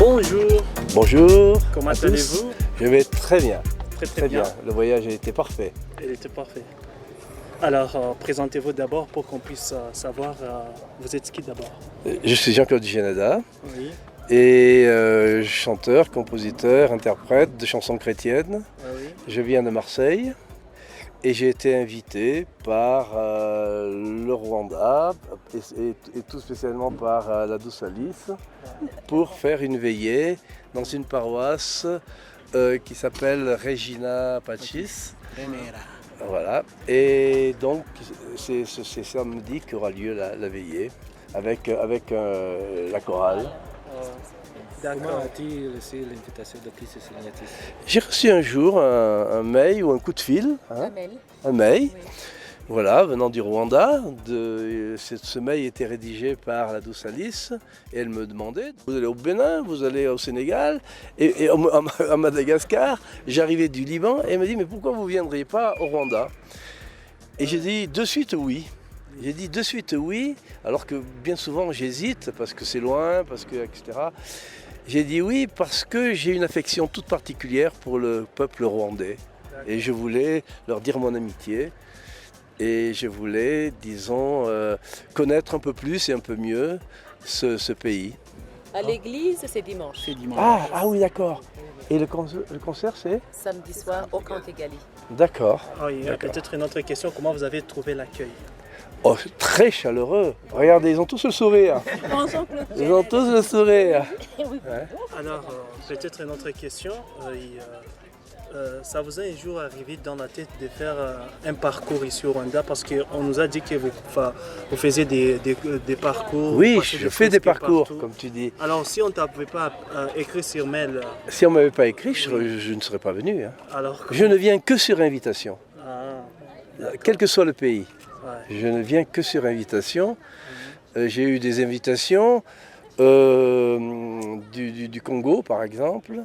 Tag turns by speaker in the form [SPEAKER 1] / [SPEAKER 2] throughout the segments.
[SPEAKER 1] Bonjour,
[SPEAKER 2] Bonjour.
[SPEAKER 1] comment
[SPEAKER 2] à tous.
[SPEAKER 1] allez-vous?
[SPEAKER 2] Je vais très bien.
[SPEAKER 1] Très bien.
[SPEAKER 2] Le voyage a été parfait.
[SPEAKER 1] Il était parfait. Alors, présentez-vous d'abord pour qu'on puisse savoir, vous êtes qui d'abord?
[SPEAKER 2] Je suis Jean-Claude Gianada
[SPEAKER 1] Oui,
[SPEAKER 2] et chanteur, compositeur, interprète de chansons chrétiennes.
[SPEAKER 1] oui.
[SPEAKER 2] Je viens de Marseille et j'ai été invité par le Rwanda et tout spécialement par la Douce Alice pour faire une veillée dans une paroisse qui s'appelle Regina Pacis. Voilà. Et donc c'est samedi qu'aura lieu la veillée avec la chorale.
[SPEAKER 3] Comment
[SPEAKER 1] D'accord.
[SPEAKER 3] as-tu reçu l'invitation de qui c'est signatif?
[SPEAKER 2] J'ai reçu un jour un mail ou un coup de fil, hein, un mail,
[SPEAKER 4] Oui.
[SPEAKER 2] voilà, venant du Rwanda. Ce mail était rédigé par la Douce Alice et elle me demandait, vous allez au Bénin, vous allez au Sénégal et à Madagascar. J'arrivais du Liban et elle me dit, mais pourquoi vous ne viendriez pas au Rwanda? Et j'ai dit de suite oui. J'ai dit de suite oui, alors que bien souvent j'hésite parce que c'est loin, parce que etc. J'ai dit oui parce que j'ai une affection toute particulière pour le peuple rwandais. Et je voulais leur dire mon amitié. Et je voulais, disons, connaître un peu plus et un peu mieux ce pays.
[SPEAKER 4] À l'église, c'est dimanche.
[SPEAKER 3] C'est dimanche.
[SPEAKER 2] Ah oui, d'accord. Et le concert, c'est?
[SPEAKER 4] Samedi soir au Cantegali.
[SPEAKER 2] D'accord.
[SPEAKER 1] Ah, il y a peut-être une autre question, comment vous avez trouvé l'accueil?
[SPEAKER 2] Oh, très chaleureux. Regardez, ils ont tous le sourire. Ils ont tous le sourire.
[SPEAKER 1] Alors, peut-être une autre question. Ça vous est un jour arrivé dans la tête de faire un parcours ici au Rwanda parce qu'on nous a dit que vous faisiez des parcours.
[SPEAKER 2] Oui,
[SPEAKER 1] vous passez
[SPEAKER 2] je fais des
[SPEAKER 1] fresques
[SPEAKER 2] parcours,
[SPEAKER 1] partout.
[SPEAKER 2] comme tu dis.
[SPEAKER 1] Alors, si on ne t'avait pas écrit sur mail,
[SPEAKER 2] Si on ne m'avait pas écrit, je ne serais pas venu. Hein.
[SPEAKER 1] alors
[SPEAKER 2] Je ne viens que sur invitation,
[SPEAKER 1] Ah,
[SPEAKER 2] quel que soit le pays.
[SPEAKER 1] ouais.
[SPEAKER 2] Je ne viens que sur invitation. J'ai eu des invitations du Congo, par exemple.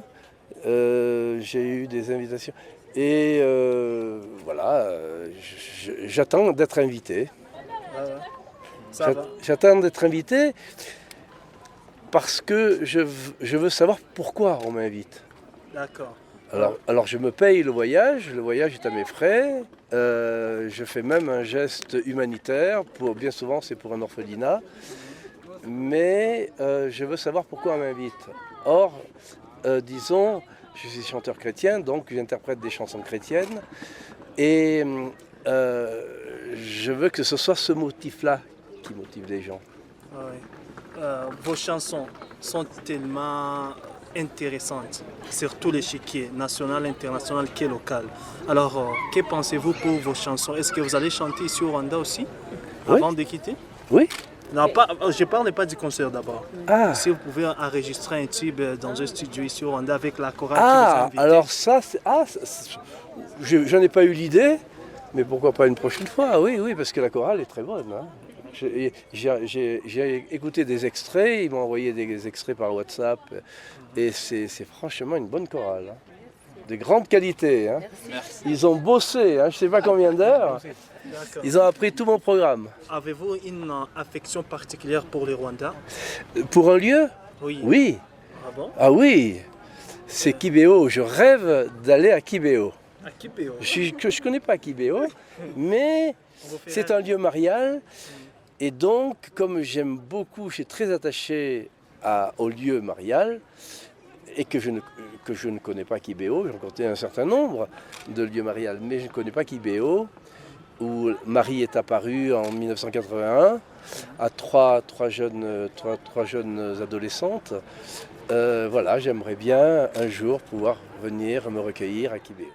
[SPEAKER 2] J'ai eu des invitations. Et voilà, j'attends d'être invité.
[SPEAKER 1] Ah ouais. Ça va.
[SPEAKER 2] J'attends d'être invité parce que je veux savoir pourquoi on m'invite.
[SPEAKER 1] D'accord.
[SPEAKER 2] Alors je me paye le voyage est à mes frais, je fais même un geste humanitaire, bien souvent c'est pour un orphelinat, mais je veux savoir pourquoi on m'invite. Or, disons, je suis chanteur chrétien, donc j'interprète des chansons chrétiennes, et je veux que ce soit ce motif-là qui motive les gens.
[SPEAKER 1] Ah ouais. Vos chansons sont tellement intéressantes sur tous les échiquiers, national, international, qu'est local. Alors, que pensez-vous pour vos chansons? Est-ce que vous allez chanter ici au Rwanda aussi,
[SPEAKER 2] Oui.
[SPEAKER 1] avant de quitter?
[SPEAKER 2] Oui?
[SPEAKER 1] Non, pas, je ne parle pas du concert d'abord.
[SPEAKER 2] Ah,
[SPEAKER 1] Si vous pouvez enregistrer un tube dans un studio ici au Rwanda avec la chorale qui vous a invité.
[SPEAKER 2] alors ça, j'en ai pas eu l'idée, mais pourquoi pas une prochaine fois? Oui, parce que la chorale est très bonne. Hein. J'ai écouté des extraits, ils m'ont envoyé des extraits par WhatsApp, et c'est franchement une bonne chorale. Hein. De grande qualité. Hein. Ils ont bossé, hein, je ne sais pas combien d'heures.
[SPEAKER 1] D'accord.
[SPEAKER 2] Ils ont appris tout mon programme.
[SPEAKER 1] Avez-vous une affection particulière pour les Rwandais?
[SPEAKER 2] Pour un lieu?
[SPEAKER 1] Oui.
[SPEAKER 2] Oui.
[SPEAKER 1] Ah bon?
[SPEAKER 2] Ah oui, c'est Kibéo. Je rêve d'aller à Kibéo.
[SPEAKER 1] À Kipéo.
[SPEAKER 2] Je ne connais pas Kibéo, mais c'est un lieu marial. Et donc, comme j'aime beaucoup, je suis très attaché au lieu marial, et que je ne connais pas Kibéo, j'en comptais un certain nombre de lieux marial, mais je ne connais pas Kibéo, où Marie est apparue en 1981 à trois jeunes adolescentes. Voilà, j'aimerais bien un jour pouvoir venir me recueillir à Kibéo.